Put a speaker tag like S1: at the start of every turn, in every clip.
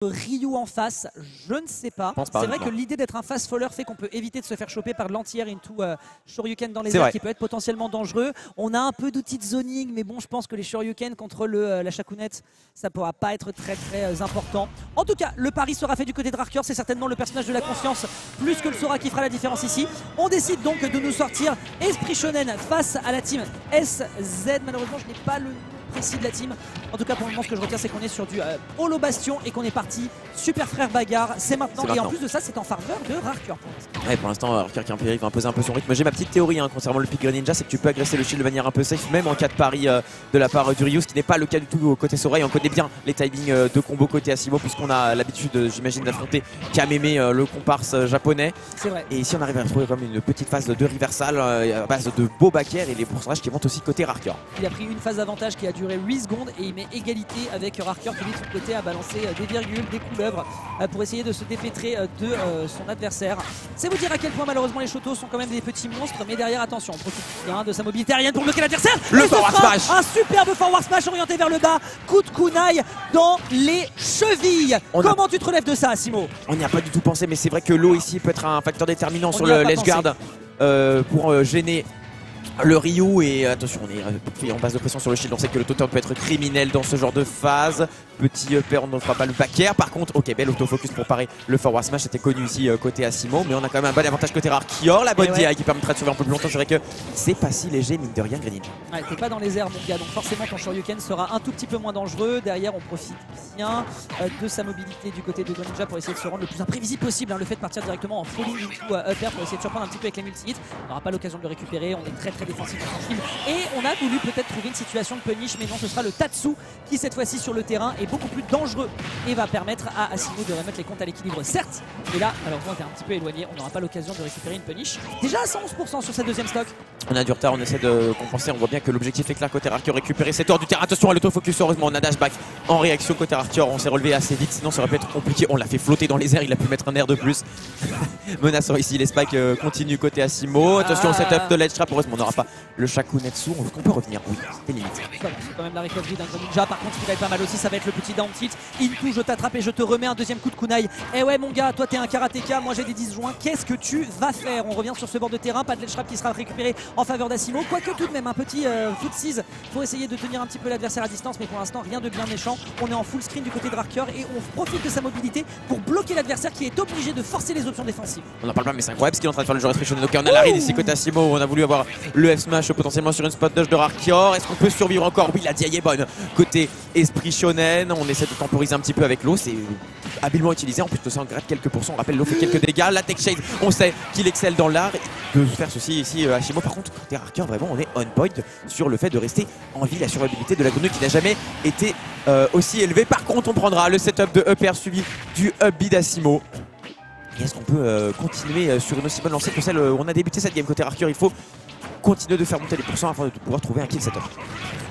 S1: Ryu en face, je ne sais pas. C'est vrai que l'idée d'être un fast faller fait qu'on peut éviter de se faire choper par l'anti-air into Shoryuken dans les airs qui peut être potentiellement dangereux. On a un peu d'outils de zoning, mais bon, je pense que les Shoryuken contre la Shakunet, ça pourra pas être très important. En tout cas, le pari sera fait du côté de Rarker, c'est certainement le personnage de la confiance, plus que le Sora qui fera la différence ici. On décide donc de nous sortir Esprit Shonen face à la team SZ. Malheureusement, je n'ai pas le nom précis de la team. En tout cas, pour le moment, ce que je retiens, c'est qu'on est sur du Holo Bastion et qu'on est parti super frère bagarre. C'est maintenant. Et en plus de ça, c'est en faveur de Rarker.
S2: Ouais, pour l'instant, Rarker qui va imposer un peu son rythme. J'ai ma petite théorie concernant le pick Greninja, c'est que tu peux agresser le shield de manière un peu safe, même en cas de pari de la part du Ryu, ce qui n'est pas le cas du tout côté Sora. Et on connaît bien les timings de combo côté Asimo, puisqu'on a l'habitude, j'imagine, d'affronter Kameme, le comparse japonais.
S1: C'est vrai.
S2: Et ici, on arrive à retrouver comme une petite phase de reversal à base de beau back air et les pourcentages qui montent aussi côté Rarker.
S1: Il a pris une phase d'avantage qui a duré 8 secondes et il met égalité avec Rarker qui, de son côté, a balancé des virgules, des couleuvres pour essayer de se dépêtrer de son adversaire. C'est vous dire à quel point malheureusement les Shotos sont quand même des petits monstres, mais derrière, attention, on profite bien de sa mobilité aérienne pour bloquer l'adversaire.
S2: Le forward smash,
S1: un superbe forward smash orienté vers le bas, coup de kunai dans les chevilles. Comment tu te relèves de ça, Asimo?
S2: On n'y a pas du tout pensé, mais c'est vrai que l'eau ici peut être un facteur déterminant sur le ledge guard pour gêner le Ryu. Et attention, on est en base de pression sur le shield. On sait que le totem peut être criminel dans ce genre de phase. Petit upper, on ne fera pas le back air. Par contre, ok, bel autofocus pour parer le forward smash. C'était connu ici côté Asimo, mais on a quand même un bon avantage côté Rarker. La bonne DI qui permettra de survivre un peu plus longtemps. C'est vrai que c'est pas si léger, mine de rien, Greninja.
S1: Ouais, t'es pas dans les airs, mon gars, donc forcément ton Shoryuken sera un tout petit peu moins dangereux. Derrière, on profite bien de sa mobilité du côté de Greninja pour essayer de se rendre le plus imprévisible possible. Le fait de partir directement en falling into upper pour essayer de surprendre un petit peu avec les multi-hits. On n'aura pas l'occasion de le récupérer. On est très défensif dans son shield. Et on a voulu peut-être trouver une situation de punish, mais non, ce sera le Tatsu qui, cette fois-ci, sur le terrain, est beaucoup plus dangereux et va permettre à Asimo de remettre les comptes à l'équilibre, certes, mais là malheureusement on est un petit peu éloigné, on n'aura pas l'occasion de récupérer une punish. Déjà à 111% sur sa deuxième stock.
S2: On a du retard, on essaie de compenser, on voit bien que l'objectif est clair côté Rarker, récupérer cette hors du terrain. Attention à l'autofocus, heureusement on a dashback en réaction côté Rarker, on s'est relevé assez vite, sinon ça aurait pu être compliqué. On l'a fait flotter dans les airs, il a pu mettre un air de plus. Menaçant ici, les spikes continuent côté Asimo. Attention au setup de l'edge trap, heureusement on n'aura pas le Shakunetsu, on peut revenir, oui, c'est limite.
S1: C'est quand même la recovery d'un Greninja, par contre ce qui va être pas mal aussi, ça va être le petit down tilt. Into, je t'attrape et je te remets un deuxième coup de kunai. Eh ouais mon gars, toi t'es un karatéka, moi j'ai des disjoints, qu'est-ce que tu vas faire? On revient sur ce bord de terrain, pas de ledge trap qui sera récupéré en faveur d'Asimo, quoique tout de même un petit footsies pour essayer de tenir un petit peu l'adversaire à distance, mais pour l'instant rien de bien méchant. On est en full screen du côté de Rarker et on profite de sa mobilité pour bloquer l'adversaire qui est obligé de forcer les options défensives.
S2: On n'en parle pas, mais c'est incroyable ce qu'il est en train de faire le joueur Esprit Shonen. Ok, on a la read ici côté Asimo, on a voulu avoir le F-Smash potentiellement sur une spot dodge de Rarker. Est-ce qu'on peut survivre encore? Oui, la DI est bonne côté Esprit Shonen. On essaie de temporiser un petit peu avec l'eau, c'est habilement utilisé. En plus de ça, on gratte quelques pourcents. On rappelle, l'eau fait quelques dégâts. La Tech Shade, on sait qu'il excelle dans l'art. Il peut faire ceci ici Asimo. Par contre, côté Rarker, vraiment, on est on point sur le fait de rester en vie. La survivabilité de la grenouille qui n'a jamais été aussi élevée. Par contre, on prendra le setup de upper suivi du up B d'Asimo. Est-ce qu'on peut continuer sur une aussi bonne lancée que celle où on a débuté cette game côté Rarker? Il faut continuer de faire monter les pourcents afin de pouvoir trouver un kill setup.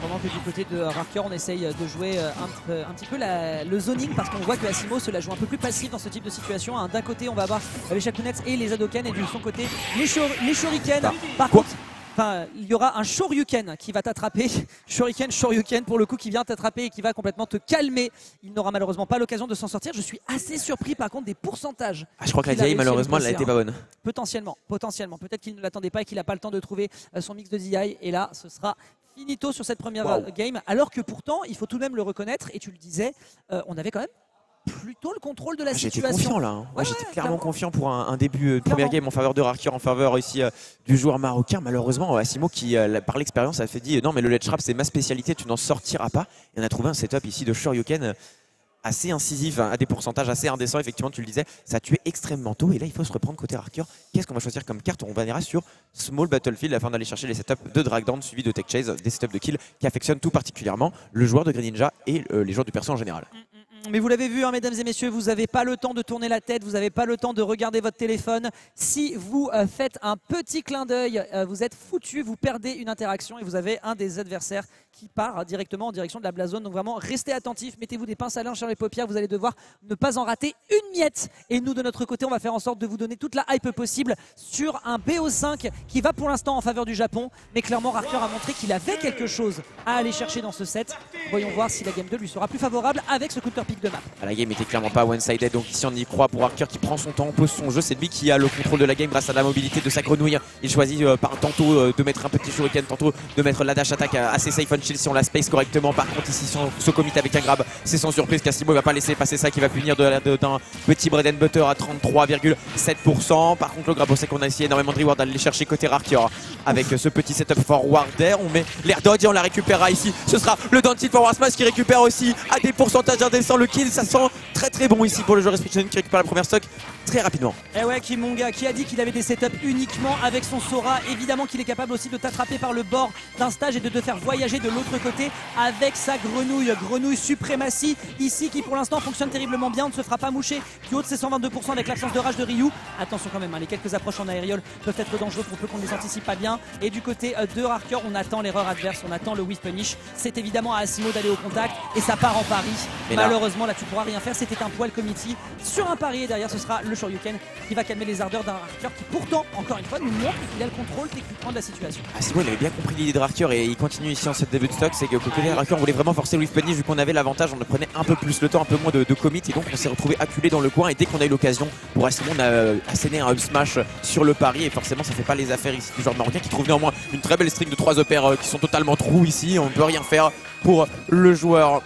S1: Pendant que du côté de Rarker, on essaye de jouer un petit peu le zoning, parce qu'on voit que Asimo se la joue un peu plus passif dans ce type de situation. D'un côté, on va avoir les Shakunets et les Hadoken, et de son côté, les Shuriken. Par contre, il y aura un Shoryuken qui va t'attraper. Shoryuken pour le coup qui vient t'attraper et qui va complètement te calmer. Il n'aura malheureusement pas l'occasion de s'en sortir. Je suis assez surpris par contre des pourcentages.
S2: Je crois que la DI malheureusement elle a été pas bonne.
S1: Potentiellement. Peut-être qu'il ne l'attendait pas et qu'il n'a pas le temps de trouver son mix de DI. Et là, ce sera finito sur cette première game. Alors que pourtant, il faut tout de même le reconnaître. Et tu le disais, on avait quand même plutôt le contrôle de la situation.
S2: J'étais confiant là. J'étais clairement confiant pour un début de première game en faveur de Rarker, en faveur ici du joueur marocain. Malheureusement, Asimo qui, par l'expérience, a fait dit non, mais le ledge trap c'est ma spécialité, tu n'en sortiras pas. Et on a trouvé un setup ici de Shoryuken assez incisif, à des pourcentages assez indécents. Effectivement, tu le disais, ça a tué extrêmement tôt. Et là, il faut se reprendre côté Rarker. Qu'est-ce qu'on va choisir comme carte? On ira sur Small Battlefield afin d'aller chercher les setups de Drag Down suivi de Tech Chase, des setups de kill qui affectionnent tout particulièrement le joueur de Greninja et les joueurs du perso en général.
S1: Mais vous l'avez vu, hein, mesdames et messieurs, vous n'avez pas le temps de tourner la tête, vous n'avez pas le temps de regarder votre téléphone. Si vous faites un petit clin d'œil, vous êtes foutu, vous perdez une interaction et vous avez un des adversaires qui part directement en direction de la Blast Zone. Donc vraiment, restez attentifs, mettez-vous des pinces à linge sur les paupières, vous allez devoir ne pas en rater une miette. Et nous, de notre côté, on va faire en sorte de vous donner toute la hype possible sur un BO5 qui va pour l'instant en faveur du Japon. Mais clairement, Rarker a montré qu'il avait quelque chose à aller chercher dans ce set. Voyons voir si la game 2 lui sera plus favorable avec ce counter pic de map.
S2: La game était clairement pas one-sided, donc ici on y croit pour Arker qui prend son temps, pose son jeu. C'est lui qui a le contrôle de la game grâce à la mobilité de sa grenouille. Il choisit tantôt de mettre un petit shuriken, tantôt de mettre la dash attack assez safe on shield si on la space correctement. Par contre ici ce commit avec un grab, c'est sans surprise qu'Asimo va pas laisser passer ça, qui va punir d'un petit bread and butter à 33,7%. Par contre le grab, on sait qu'on a essayé énormément de reward à aller chercher côté Arker avec ce petit setup forward air. On met l'air dodge et on la récupérera ici. Ce sera le down tilt forward smash qui récupère aussi à des pourcentages indécents le kill. Ça sent très bon ici pour le joueur Restriction qui récupère la première stock très rapidement.
S1: Et ouais, Kimonga qui a dit qu'il avait des setups uniquement avec son Sora. Évidemment qu'il est capable aussi de t'attraper par le bord d'un stage et de te faire voyager de l'autre côté avec sa grenouille suprématie ici qui pour l'instant fonctionne terriblement bien. On ne se fera pas moucher du haut de ses 122% avec l'absence de rage de Ryu. Attention quand même, hein, les quelques approches en aériole peuvent être dangereuses pour peu qu'on ne les anticipe pas bien. Et du côté de Arker, on attend l'erreur adverse, on attend le whiff punish. C'est évidemment à Asimo d'aller au contact et ça part en pari. Malheureusement là tu pourras rien faire, c'était un poil committee sur un pari et derrière ce sera le Shoryuken qui va calmer les ardeurs d'un Arker qui pourtant, encore une fois, nous montre qu'il a le contrôle techniquement de la situation.
S2: Asimo il avait bien compris l'idée de Arker et il continue ici en cette début de stock. C'est que côté Arker on voulait vraiment forcer le whiff punish vu qu'on avait l'avantage, on prenait un peu plus le temps, un peu moins de commit et donc on s'est retrouvé acculé dans le coin et dès qu'on a eu l'occasion pour Asimo on a asséné un up smash sur le pari et forcément ça fait pas les affaires ici du joueur marocain qui trouve néanmoins une très belle string de 3 EPR qui sont totalement trous ici. On ne peut rien faire pour le joueur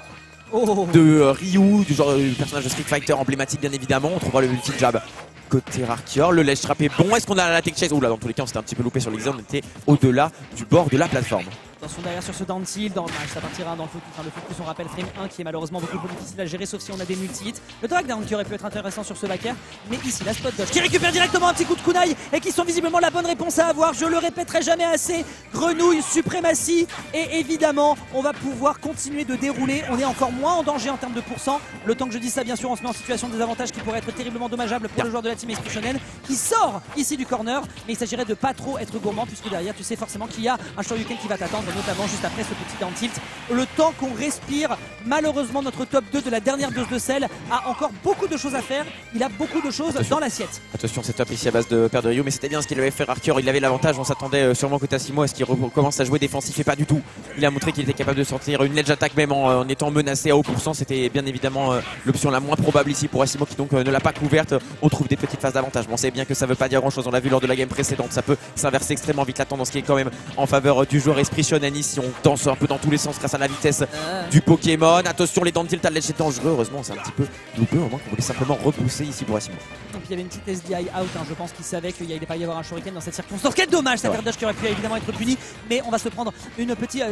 S2: de Ryu, du genre du personnage de Street Fighter emblématique bien évidemment. On trouvera le multi jab côté Arker, le ledge trap est bon. Est-ce qu'on a la tech chase? Oula, dans tous les cas on s'était un petit peu loupé sur l'exemple, on était au-delà du bord de la plateforme.
S1: Attention derrière sur ce down tilt, dans le match ça partira dans le focus, le focus on rappelle frame 1 qui est malheureusement beaucoup plus difficile à gérer sauf si on a des multi-hits. Le drag down qui aurait pu être intéressant sur ce back air, mais ici la spot dodge qui récupère directement un petit coup de kunai et qui sont visiblement la bonne réponse à avoir, je le répéterai jamais assez. Grenouille, suprématie et évidemment on va pouvoir continuer de dérouler, on est encore moins en danger en termes de pourcent. Le temps que je dis ça bien sûr on se met en situation de désavantage qui pourrait être terriblement dommageable pour le joueur de la team Shonen qui sort ici du corner, mais il s'agirait de pas trop être gourmand puisque derrière tu sais forcément qu'il y a un Shoryuken qui va t'attendre notamment juste après ce petit down tilt. Le temps qu'on respire, malheureusement notre top 2 de la dernière dose de sel a encore beaucoup de choses à faire, il a beaucoup de choses dans l'assiette.
S2: Attention c'est top ici à base de paire de Ryu mais c'était bien ce qu'il avait fait Arker, il avait l'avantage, on s'attendait sûrement côté Asimo à ce qu'il recommence à jouer défensif et pas du tout. Il a montré qu'il était capable de sortir une ledge attack même en étant menacé à haut pourcent, c'était bien évidemment l'option la moins probable ici pour Asimo qui donc ne l'a pas couverte. On trouve des petites phases d'avantage, bon, on sait bien que ça veut pas dire grand chose, on l'a vu lors de la game précédente, ça peut s'inverser extrêmement vite la tendance qui est quand même en faveur du joueur Esprit Shonen ici. On danse un peu dans tous les sens grâce à la vitesse du Pokémon. Attention les down tilt à l'edge c'est dangereux, heureusement c'est un petit peu loupé, au moins qu'on voulait simplement repousser ici pour Asimo.
S1: Donc il y avait une petite SDI out, hein. Je pense qu'il savait qu'il n'allait pas y avoir un Shoryuken dans cette circonstance. Quel dommage, ça dodge qui aurait pu évidemment être puni, mais on va se prendre une petite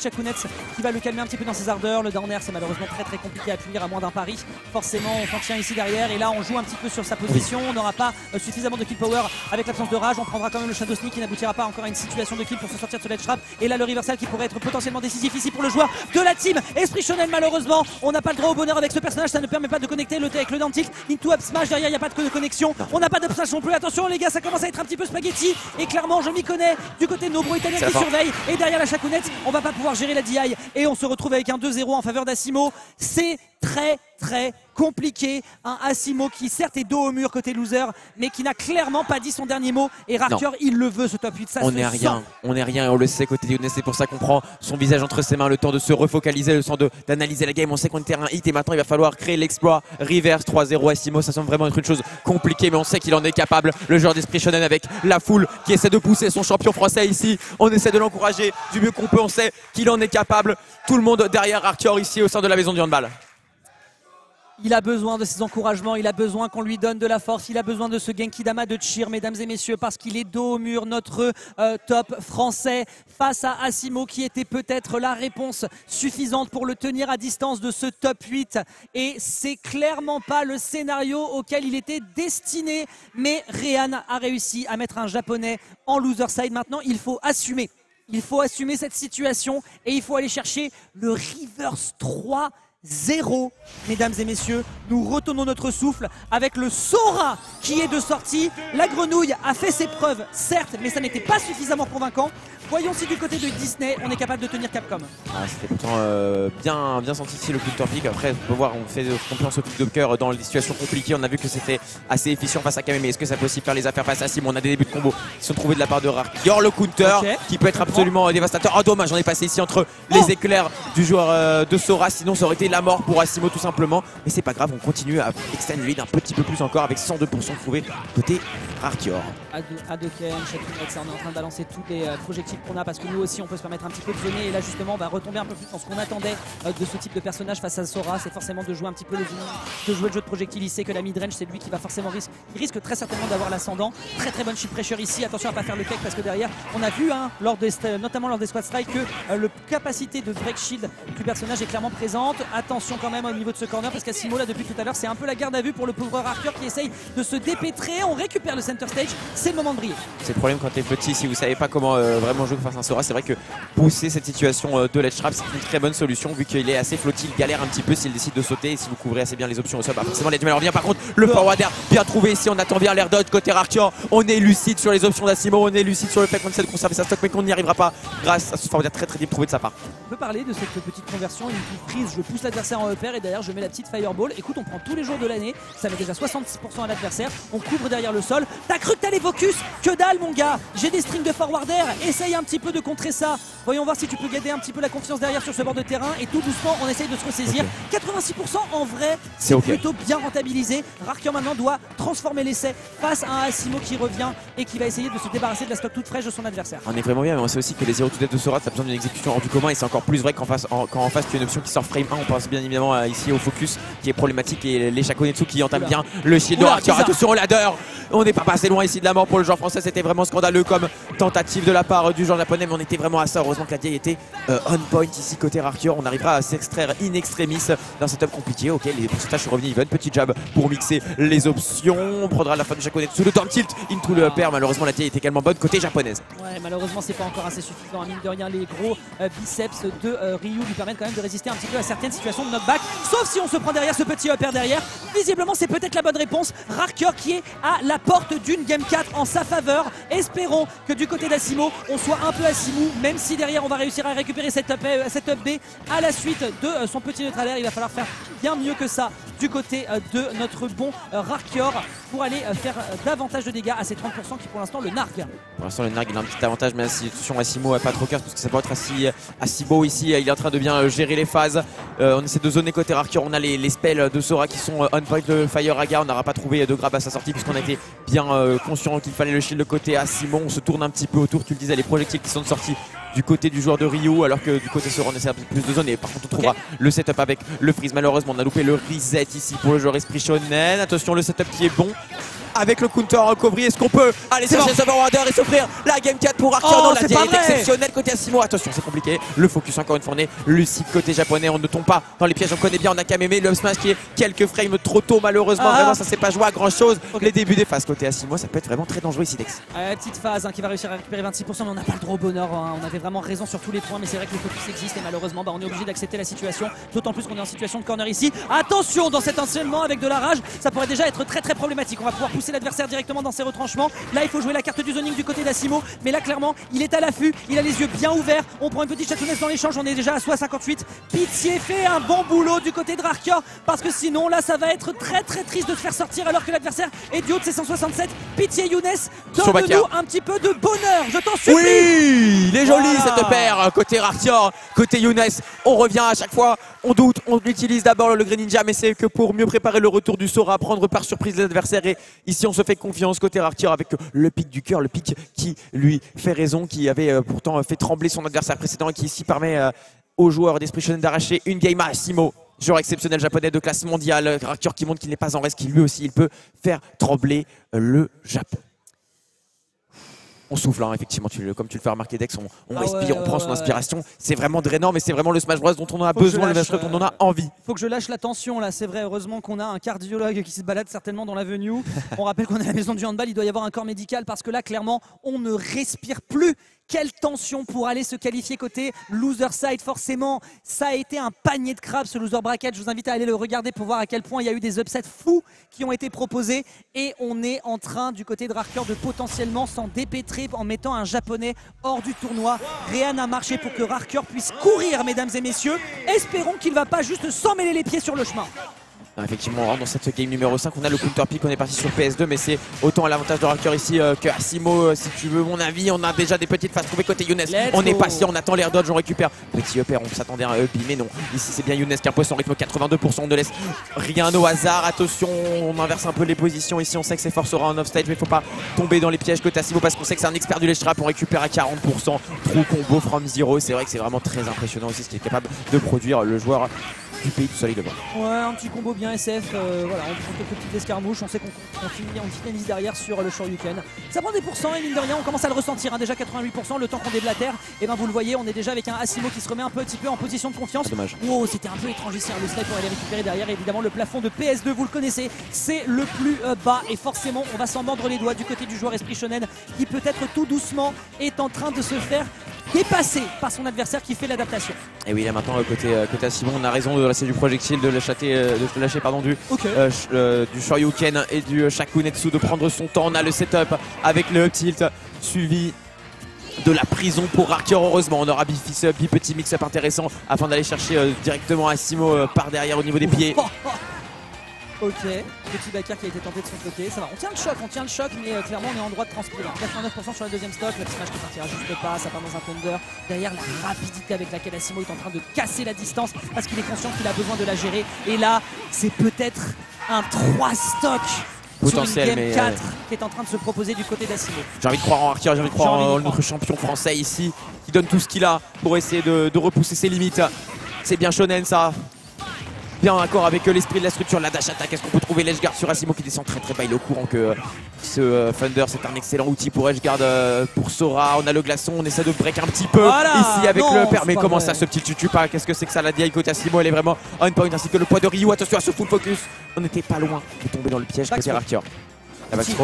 S1: Shakunets qui va le calmer un petit peu dans ses ardeurs. Le down air c'est malheureusement très compliqué à punir à moins d'un pari. Forcément on s'en tient ici derrière et là on joue un petit peu sur sa position, on n'aura pas suffisamment de kill power avec l'absence de rage, on prendra quand même le Shadow Sneak qui n'aboutira pas encore à une situation de kill pour se sortir de ce ledge trap et là le reversal qui pourrait être potentiellement décisif ici pour le joueur de la team Esprit Shonen. Malheureusement on n'a pas le droit au bonheur avec ce personnage, ça ne permet pas de connecter le avec le down tilt into up smash, derrière il n'y a pas de connexion, on n'a pas d'up smash non plus. Attention les gars, ça commence à être un petit peu spaghetti et clairement je m'y connais du côté de nos bro italiens qui surveillent et derrière la Shakunets on va pas pouvoir gérer la DI et on se retrouve avec un 2-0 en faveur d'Asimo. C'est très compliqué, un Asimo qui certes est dos au mur côté loser mais qui n'a clairement pas dit son dernier mot et Arker il le veut ce top 8, ça
S2: on n'est rien et on le sait côté Younes, c'est pour ça qu'on prend son visage entre ses mains, le temps de se refocaliser, le temps d'analyser la game. On sait qu'on était un hit et maintenant il va falloir créer l'exploit. Reverse 3-0 Asimo, ça semble vraiment être une chose compliquée mais on sait qu'il en est capable, le joueur d'Esprit Shonen avec la foule qui essaie de pousser son champion français ici, on essaie de l'encourager du mieux qu'on peut, on sait qu'il en est capable, tout le monde derrière Arker ici au sein de la maison du handball.
S1: Il a besoin de ces encouragements, il a besoin qu'on lui donne de la force, il a besoin de ce Genki Dama de cheer, mesdames et messieurs, parce qu'il est dos au mur, notre top français, face à Asimo qui était peut-être la réponse suffisante pour le tenir à distance de ce top 8. Et c'est clairement pas le scénario auquel il était destiné, mais Rehan a réussi à mettre un japonais en loser side. Maintenant, il faut assumer. Il faut assumer cette situation et il faut aller chercher le reverse 3-0, mesdames et messieurs. Nous retenons notre souffle avec le Sora qui est de sortie. La grenouille a fait ses preuves, certes, mais ça n'était pas suffisamment convaincant. Voyons si du côté de Disney, on est capable de tenir Capcom.
S2: C'était pourtant bien senti ici le counter pick. Après, on peut voir, on fait confiance au pick de cœur dans les situations compliquées. On a vu que c'était assez efficient face à Kameme. Est-ce que ça peut aussi faire les affaires face à Sim? On a des débuts de combo qui sont trouvés de la part de Arker. Le counter qui peut être absolument dévastateur. Ah, dommage, on est passé ici entre les éclairs du joueur de Sora. Sinon, ça aurait été la mort pour Asimo tout simplement. Mais c'est pas grave, on continue à extend le lead un petit peu plus encore avec 102% trouvé côté Arkior.
S1: Hadouken, Shakunex, on est en train de balancer tous les projectiles qu'on a parce que nous aussi on peut se permettre un petit peu de zoner et là justement on va retomber un peu plus dans ce qu'on attendait de ce type de personnage face à Sora, c'est forcément de jouer un petit peu le zoning, de jouer le jeu de projectiles. Il sait que la mid-range c'est lui qui va forcément il risque très certainement d'avoir l'ascendant. Très bonne shield pressure ici, attention à pas faire le cake parce que derrière on a vu notamment lors des squad strike que la capacité de break shield du personnage est clairement présente. Attention quand même au niveau de ce corner parce qu'Asimo là depuis tout à l'heure c'est un peu la garde à vue pour le pauvre Arkior qui essaye de se dépêtrer. On récupère le center stage, c'est le moment de briller.
S2: C'est le problème quand t'es petit, si vous savez pas comment vraiment jouer face à un Sora, c'est vrai que pousser cette situation de ledge trap c'est une très bonne solution vu qu'il est assez flotti, il galère un petit peu s'il décide de sauter et si vous couvrez assez bien les options au sol, bah forcément il a du mal à revenir. Par contre le forward air bien trouvé ici, on attend bien l'air dodge côté Arkior, on est lucide sur les options d'Asimo, on est lucide sur le fait qu'on essaie de conserver sa stock mais qu'on n'y arrivera pas grâce à ce forward air très bien trouvé de sa part.
S1: On peut parler de cette petite conversion, une petite prise, je pousse l'adversaire en upper et derrière je mets la petite fireball. Écoute, on prend tous les jours de l'année, ça met déjà 66% à l'adversaire, on couvre derrière le sol. T'as cru que t'allais focus? Que dalle mon gars, j'ai des strings de forward air, essaye un petit peu de contrer ça. Voyons voir si tu peux garder un petit peu la confiance derrière sur ce bord de terrain et tout doucement on essaye de se ressaisir. 86% en vrai, c'est plutôt bien rentabilisé. Arkior maintenant doit transformer l'essai face à un Asimo qui revient et qui va essayer de se débarrasser de la stock toute fraîche de son adversaire.
S2: On est vraiment bien, mais on sait aussi que les 0 to death de Sora, ça a besoin d'une exécution hors du commun et c'est encore plus vrai quand en face tu as une option qui sort frame 1. On pense bien évidemment ici au focus qui est problématique et les Shakunetsu qui entament bien le shield de Arkior. Attention au ladder, on n'est pas passé loin ici de la mort pour le joueur français, c'était vraiment scandaleux comme tentative de la part du joueur japonais, mais on était vraiment à ça. Heureusement que la DI était on point ici côté Arkior, on arrivera à s'extraire in extremis d'un setup compliqué. Ok, les pourcentages sont revenus even, petit jab pour mixer les options, on prendra la fin du Shakunetsu, le down tilt into le upper. Malheureusement la DI est également bonne côté japonaise.
S1: Ouais, malheureusement c'est pas encore assez suffisant, mine de rien les gros biceps de Ryu lui permettent quand même de résister un petit peu à certaines situations de knockback, sauf si on se prend derrière ce petit upper derrière. Visiblement c'est peut-être la bonne réponse. Arkior qui est à la porte d'une game 4 en sa faveur. Espérons que du côté d'Asimo on soit un peu Asimo, même si derrière on va réussir à récupérer cette up B à la suite de son petit neutral air. Il va falloir faire bien mieux que ça du côté de notre bon Arkior pour aller faire davantage de dégâts à ces 30% qui pour l'instant le nargue.
S2: Pour l'instant le nargue il a un petit avantage, mais attention Asimo a pas trop casse parce que ça peut être assez beau ici. Il est en train de bien gérer les phases. On essaie de zoner côté Arkior. On a les spells de Sora qui sont on point de Fire Aga. On n'aura pas trouvé de grab à sa sortie puisqu'on a été bien conscient qu'il fallait le shield de côté à Simon. On se tourne un petit peu autour, tu le disais, les projectiles qui sont sortis du côté du joueur de Ryu, alors que du côté Sora on essaie un peu plus de zone et par contre on trouvera le setup avec le freeze. Malheureusement on a loupé le reset ici pour le joueur Esprit Shonen. Attention le setup qui est bon avec le counter recovery. Est-ce qu'on peut aller chercher ce forwarder et s'offrir la game 4 pour Arkior? Non, la DI est exceptionnelle côté Asimo. Attention, c'est compliqué. Le focus encore une fois, on est lucide côté japonais. On ne tombe pas dans les pièges, on connaît bien. On a Kameme, le up smash qui est quelques frames trop tôt malheureusement. Vraiment, ça s'est pas joué à grand chose. Les débuts des phases côté Asimo, ça peut être vraiment très dangereux ici, Dex.
S1: Petite phase qui va réussir à récupérer 26%, mais on n'a pas le droit au bonheur. On avait vraiment raison sur tous les points, mais c'est vrai que le focus existe et malheureusement, on est obligé d'accepter la situation. D'autant plus qu'on est en situation de corner ici. Attention dans cet enchaînement avec de la rage, ça pourrait déjà être très problématique. On va pouvoir pousser l'adversaire directement dans ses retranchements. Là il faut jouer la carte du zoning du côté d'Asimo, mais là clairement il est à l'affût, il a les yeux bien ouverts. On prend une petite chatouneuse dans l'échange, on est déjà à 58. Pitié, fait un bon boulot du côté de Arkior parce que sinon là ça va être très triste de se faire sortir alors que l'adversaire est du haut de ses 167. Pitié Younes, donne-nous un petit peu de bonheur, je t'en supplie.
S2: Oui, il est joli cette paire côté Arkior, côté Younes. On revient à chaque fois, on doute, on utilise d'abord le Greninja, mais c'est que pour mieux préparer le retour du Sora, prendre par surprise l'adversaire. Et ici on se fait confiance côté Arkior avec le pic du cœur, le pic qui lui fait raison, qui avait pourtant fait trembler son adversaire précédent et qui ici permet aux joueurs d'Esprit Shonen d'arracher une game à Asimo. Joueur exceptionnel japonais de classe mondiale, Arkior qui montre qu'il n'est pas en reste, qui lui aussi il peut faire trembler le Japon. On souffle, effectivement, comme tu le fais remarquer Dex, on respire, on prend son inspiration. C'est vraiment drainant, mais c'est vraiment le Smash Bros dont on a besoin, le Smash Bros dont on a envie.
S1: Faut que je lâche la tension là, c'est vrai. Heureusement qu'on a un cardiologue qui se balade certainement dans l'avenue. On rappelle qu'on est à la maison du handball, il doit y avoir un corps médical parce que là, clairement, on ne respire plus. Quelle tension pour aller se qualifier côté loser side, forcément. Ça a été un panier de crabes ce loser bracket. Je vous invite à aller le regarder pour voir à quel point il y a eu des upsets fous qui ont été proposés. Et on est en train du côté de Arkior de potentiellement s'en dépêtrer en mettant un japonais hors du tournoi. Rien n'a marché pour que Arkior puisse courir, mesdames et messieurs. Espérons qu'il ne va pas juste s'en mêler les pieds sur le chemin.
S2: Effectivement, on rentre dans cette game numéro 5. On a le counter pick, on est parti sur PS2, mais c'est autant à l'avantage de Raker ici que Asimo. Si tu veux mon avis, on a déjà des petites phases trouvées côté Younes. On est patient, on attend l'air dodge, on récupère. Petit upper, on s'attendait à un up, mais non. Ici, c'est bien Younes qui impose son rythme 82%. On ne laisse rien au hasard. Attention, on inverse un peu les positions. Ici, on sait que c'est Forcera en offstage, mais il ne faut pas tomber dans les pièges côté Asimo parce qu'on sait que c'est un expert du ledge trap. On récupère à 40%. True combo from zero. C'est vrai que c'est vraiment très impressionnant aussi ce qu'il est capable de produire le joueur du pays du soleil levant.
S1: Ouais, un petit combo bien SF, voilà, on prend quelques petites escarmouches, on sait qu'on finalise derrière sur le Shoryuken. Ça prend des pourcents et mine de rien, on commence à le ressentir, hein, déjà 88%, le temps qu'on déblatère, et ben vous le voyez, on est déjà avec un Asimo qui se remet un petit peu en position de confiance.
S2: Dommage.
S1: Wow, c'était un peu étrange ici, hein, le snipe pour aller récupérer derrière, évidemment le plafond de PS2, vous le connaissez, c'est le plus bas, et forcément on va s'en mordre les doigts du côté du joueur Esprit Shonen, qui peut-être tout doucement est en train de se faire dépassé par son adversaire qui fait l'adaptation.
S2: Et oui, là maintenant côté Asimo, on a raison de lâcher du projectile, de lâcher du Shoryuken et du Shakunetsu, de prendre son temps. On a le setup avec le up tilt suivi de la prison pour Raker. Heureusement, on aura petit mix-up intéressant afin d'aller chercher directement Asimo par derrière au niveau des pieds.
S1: Ok, petit backer qui a été tenté de son côté, ça va, on tient le choc, mais clairement on est en droit de transpirer. 89% sur le deuxième stock, le smash qui partira juste pas, ça part dans un thunder. Derrière, la rapidité avec laquelle Asimo est en train de casser la distance parce qu'il est conscient qu'il a besoin de la gérer. Et là, c'est peut-être un 3 stock potentiel, sur une game 4 qui est en train de se proposer du côté d'Asimo.
S2: J'ai envie de croire en Raker, j'ai envie de croire en notre champion français ici, qui donne tout ce qu'il a pour essayer de repousser ses limites. C'est bien shonen ça. Bien en accord avec l'esprit de la structure, la dash attack. Est-ce qu'on peut trouver l'edgeguard sur Asimo qui descend très très bas? Il est au courant que ce Thunder c'est un excellent outil pour edgeguard pour Sora. On a le glaçon, on essaie de break un petit peu ici avec le upper. Mais comment ça, ce petit tutu pas? Qu'est-ce que c'est que ça? La DI côté Asimo, elle est vraiment on point, ainsi que le poids de Ryu. Attention à ce full focus. On n'était pas loin de tomber dans le piège côté Raker.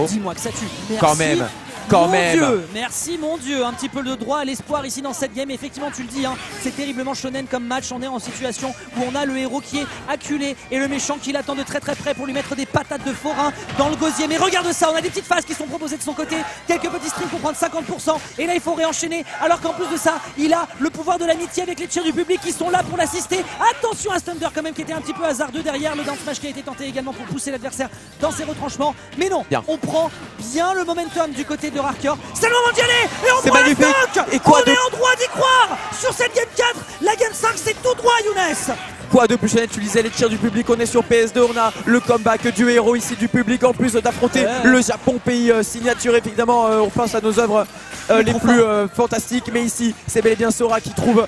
S1: Dis-moi que ça tue.
S2: Merci. Quand même.
S1: Dieu, merci mon Dieu, un petit peu de droit à l'espoir ici dans cette game. Effectivement, tu le dis, hein, c'est terriblement shonen comme match. On est en situation où on a le héros qui est acculé et le méchant qui l'attend de très très près pour lui mettre des patates de forain dans le gosier. Mais regarde ça, on a des petites phases qui sont proposées de son côté, quelques petits streams pour prendre 50%. Et là, il faut réenchaîner. Alors qu'en plus de ça, il a le pouvoir de l'amitié avec les tirs du public qui sont là pour l'assister. Attention à Thunder quand même qui était un petit peu hasardeux derrière. Le down smash qui a été tenté également pour pousser l'adversaire dans ses retranchements. Mais non, on prend bien le momentum du côté de Raker. C'est le moment d'y aller et on prend
S2: magnifique.
S1: Et quoi on est en droit d'y croire sur cette game 4. La game 5 c'est tout droit Younes.
S2: Quoi de plus shonen? Tu disais les tirs du public, on est sur PS2, on a le comeback du héros ici du public en plus d'affronter le Japon, pays signature évidemment, on pense à nos œuvres les plus fantastiques, mais ici c'est bel et bien Sora qui trouve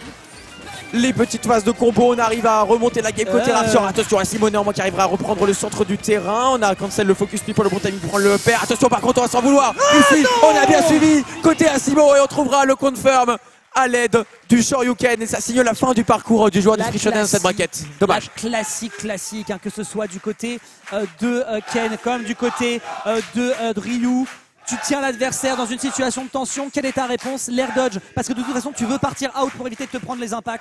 S2: les petites phases de combo. On arrive à remonter la game côté Raker. Attention à Asimo néanmoins qui arrivera à reprendre le centre du terrain. On a cancel le focus pour le bon timing pour prendre le pair. Attention par contre on va s'en vouloir. Ici on a bien suivi côté Asimo et on trouvera le confirm à l'aide du Shoryuken et ça signe la fin du parcours du joueur d'Esprit Shonen dans cette braquette. Dommage.
S1: Classique, hein, que ce soit du côté de Ken comme du côté de Ryu. Tu tiens l'adversaire dans une situation de tension, quelle est ta réponse? L'air dodge, parce que de toute façon tu veux partir out pour éviter de te prendre les impacts.